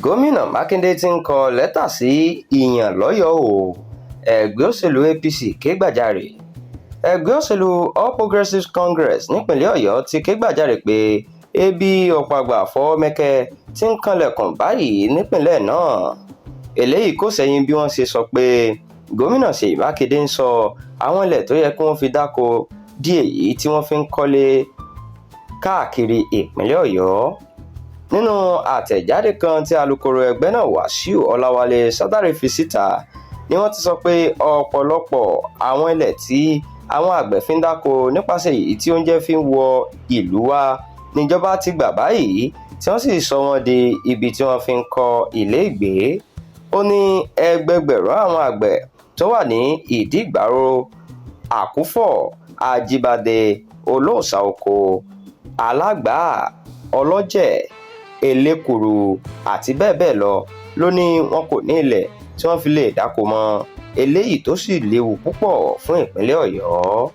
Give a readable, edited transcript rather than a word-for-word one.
gómìnà mákindé ti ń kọ lẹ́tà sí ìyàn lọ́yọ̀ọ́ o. ẹgbẹ́ òṣèlú apc ké gbàjarè. ẹgbẹ́ òṣèlú all progressives congress nípìnlẹ̀ ọ̀yọ́ ti ké gbàjarè pé ebi ọ̀pàgbà fọwọ́mẹ́kẹ́ ti ń kanlẹ̀kùn báyìí nípìnlẹ̀ náà. eléyìí kò sẹ́yìn bí wọ́n ṣe sọ pé gómìnà ṣèyí mákindé ń sọ àwọn ilẹ̀ tó yẹ kí wọ́n fi dáko di èyí tí wọ́n fi ń kọ́lé káàkiri ìpínlẹ̀ ọ̀yọ́. nínú àtẹ̀jáde kan tí alukoro ẹgbẹ́ náà wàsíù ọláwálé sádàrí fi síta ni wọ́n ti sọ pé ọ̀pọ̀lọpọ̀ àwọn ilẹ̀ tí àwọn àgbẹ̀ fi ń dáko nípasẹ̀ èyí tí oúnjẹ fi ń wọ ìlú wa níjọba ti gbà báyìí tí wọ́n sì sọ wọ́n di ibi tí wọ́n fi ń kọ́ ilé ìgbé. ó ní ẹgbẹgbẹ̀rún àwọn àgbẹ̀ tó wà ní ìdígbàrò àkúfọ̀ àjíbádé olóòṣà oko alágbàá ọlọ́jẹ̀ elékùrú àti bẹ́ẹ̀ bẹ́ẹ̀ ló ní wọn kò ní ilẹ̀ tí wọ́n fi lè dáko mọ́, eléyìí tó sì léwu púpọ̀ fún ìpínlẹ̀ ọ̀yọ́.